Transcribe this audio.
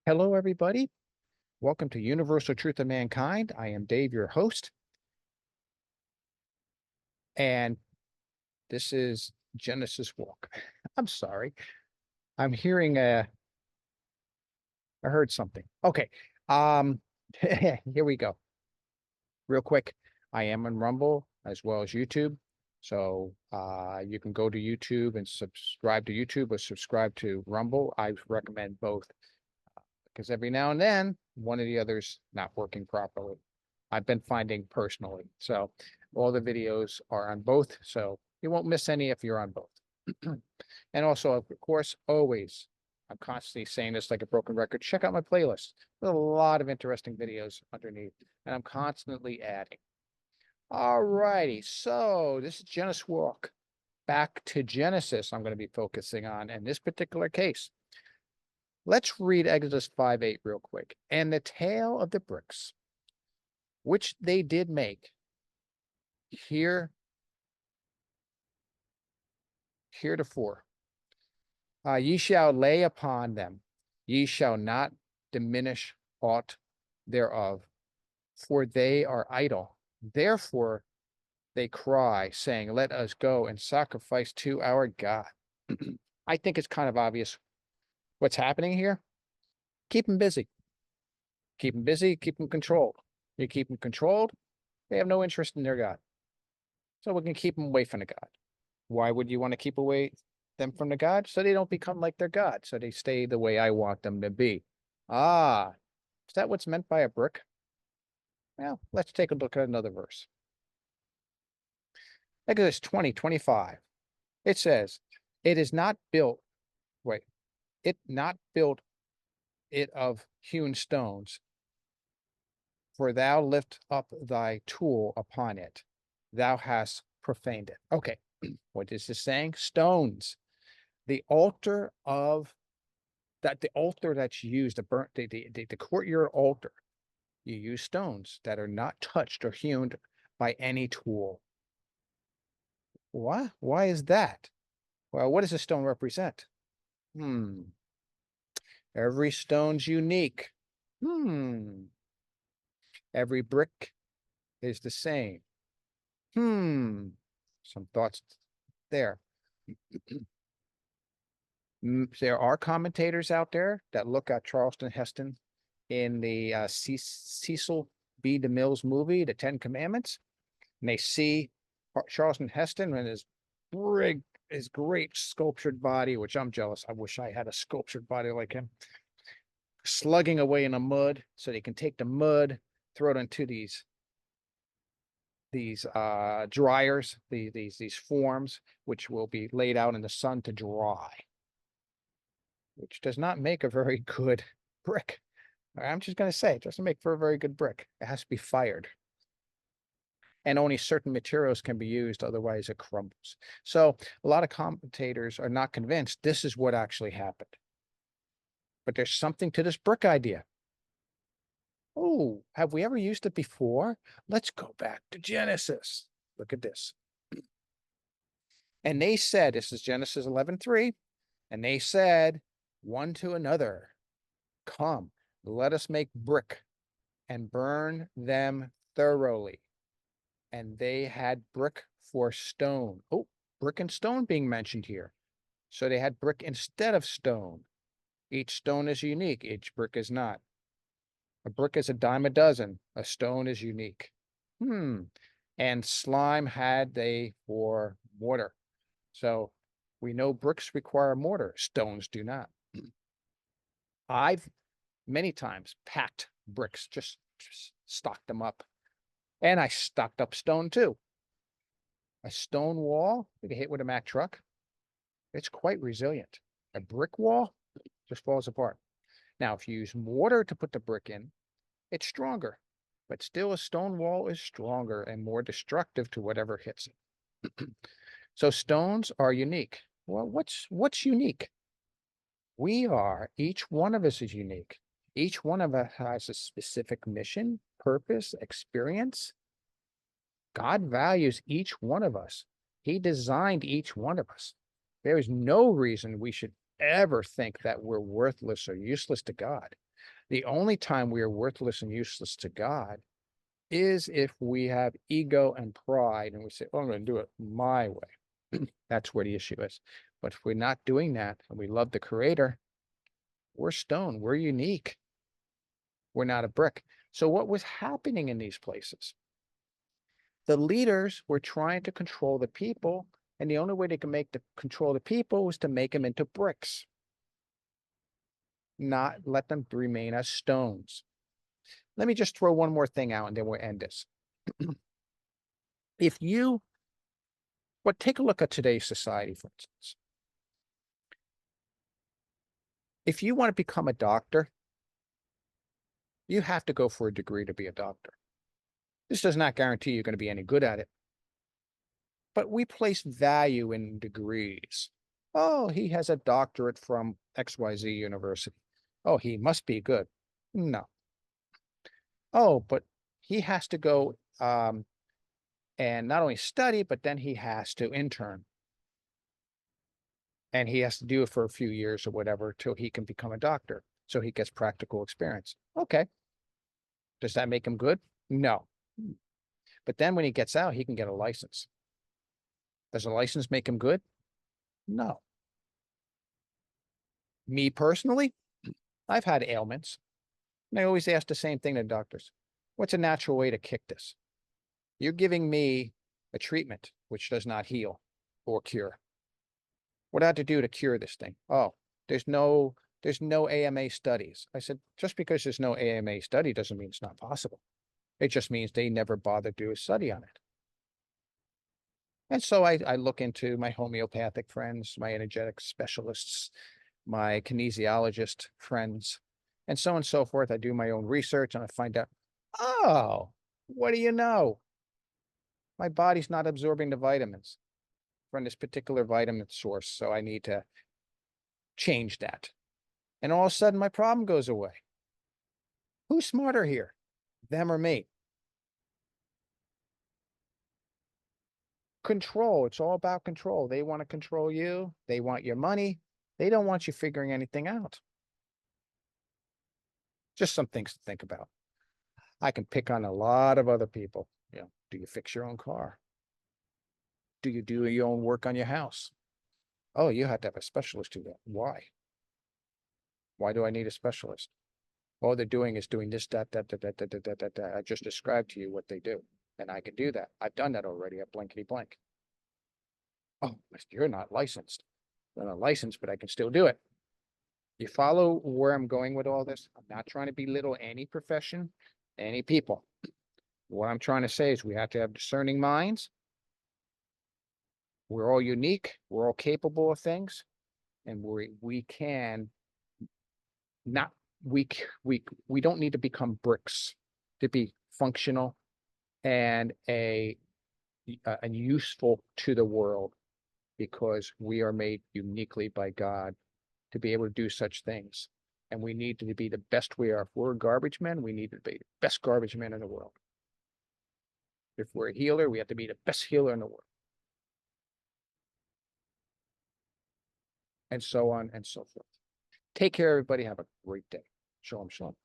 Hello, everybody. Welcome to Universal Truth of Mankind. I am Dave, your host, and this is Genesis Walk. I'm sorry. I'm hearing I heard something. Okay. Um, here we go. Real quick. I am on Rumble as well as YouTube. So you can go to YouTube and subscribe to YouTube or subscribe to Rumble. I recommend both because every now and then one of the others not working properly. I've been finding personally. So all the videos are on both. So you won't miss any if you're on both. And also, of course, always, I'm constantly saying this like a broken record. Check out my playlist. There's a lot of interesting videos underneath, and I'm constantly adding. All righty. So this is Genesis Walk. Back to Genesis, I'm going to be focusing on in this particular case. Let's read Exodus 5:8 real quick. And the tale of the bricks, which they did make, heretofore, ye shall lay upon them, ye shall not diminish aught thereof, for they are idle. Therefore they cry, saying, let us go and sacrifice to our God. I think it's kind of obvious what's happening here. Keep them busy. Keep them busy, keep them controlled. You keep them controlled, they have no interest in their God. So we can keep them away from the God. Why would you want to keep away them from the God? So they don't become like their God. So they stay the way I want them to be. Ah, is that what's meant by a brick? Well, let's take a look at another verse. Exodus 20:25. It says, it is not built, wait, it not built it of hewn stones, for thou lift up thy tool upon it. Thou hast profaned it. Okay, what is this saying? Stones. The altar that's used, the courtyard altar, you use stones that are not touched or hewn by any tool. What? Why is that? Well, what does a stone represent? Every stone's unique. Every brick is the same. Some thoughts there. There are commentators out there that look at Charlton Heston in the Cecil B. DeMille's movie, The Ten Commandments, and they see Charlton Heston and his great sculptured body, which I'm jealous. I wish I had a sculptured body like him, slugging away in the mud so they can take the mud, throw it into these dryers, these forms, which will be laid out in the sun to dry, which does not make a very good brick. I'm just going to say, it doesn't make for a very good brick. It has to be fired. And only certain materials can be used, otherwise it crumbles. So a lot of commentators are not convinced this is what actually happened. But there's something to this brick idea. Oh, have we ever used it before? Let's go back to Genesis. Look at this. And they said, this is Genesis 11:3, and they said one to another, come, let us make brick and burn them thoroughly. And they had brick for stone. Oh, brick and stone being mentioned here. So they had brick instead of stone. Each stone is unique. Each brick is not. A brick is a dime a dozen. A stone is unique. And slime had they for mortar. So we know bricks require mortar. Stones do not. I've many times packed bricks, just stocked them up. And I stocked up stone too. A stone wall, you can hit with a Mack truck. It's quite resilient. A brick wall just falls apart. Now, if you use mortar to put the brick in, it's stronger, but still a stone wall is stronger and more destructive to whatever hits it. So stones are unique. Well, what's unique? Each one of us is unique. Each one of us has a specific mission, purpose, experience. God values each one of us. He designed each one of us. There is no reason we should ever think that we're worthless or useless to God. The only time we are worthless and useless to God is if we have ego and pride and we say, oh, I'm going to do it my way. That's where the issue is. But if we're not doing that and we love the Creator, we're stone, we're unique. We're not a brick. So what was happening in these places? The leaders were trying to control the people, and the only way they can control the people was to make them into bricks, not let them remain as stones. Let me just throw one more thing out and then we'll end this. Take a look at today's society, for instance. If you want to become a doctor, you have to go for a degree to be a doctor. This does not guarantee you're going to be any good at it. But we place value in degrees. Oh, he has a doctorate from XYZ University. Oh, he must be good. No. Oh, but he has to go and not only study, but then he has to intern. And he has to do it for a few years or whatever till he can become a doctor. So he gets practical experience. Okay. Does that make him good? No. But then when he gets out, he can get a license. Does a license make him good? No. Me personally, I've had ailments. And I always ask the same thing to doctors. What's a natural way to kick this? You're giving me a treatment which does not heal or cure. What do I have to do to cure this thing? Oh, there's no AMA studies. I said, just because there's no AMA study doesn't mean it's not possible. It just means they never bothered to do a study on it. And so I look into my homeopathic friends, my energetic specialists, my kinesiologist friends, and so on and so forth. I do my own research and I find out, oh, what do you know? My body's not absorbing the vitamins from this particular vitamin source, so I need to change that. And all of a sudden, my problem goes away. Who's smarter here, them or me? Control. It's all about control. They want to control you. They want your money. They don't want you figuring anything out. Just some things to think about. I can pick on a lot of other people. You know, do you fix your own car? Do you do your own work on your house? Oh, you have to have a specialist do that. Why? Why do I need a specialist? All they're doing is doing this, that. I just described to you what they do, and I can do that. I've done that already at blankety blank. Oh, you're not licensed. I'm not licensed, but I can still do it. You follow where I'm going with all this? I'm not trying to belittle any profession, any people. What I'm trying to say is we have to have discerning minds. We're all unique. We're all capable of things, and we can not we don't need to become bricks to be functional and and useful to the world, because we are made uniquely by God to be able to do such things. And we need to be the best we are. If we're garbage men, we need to be the best garbage men in the world. If we're a healer, we have to be the best healer in the world. And so on and so forth. Take care, everybody. Have a great day. Shalom, shalom.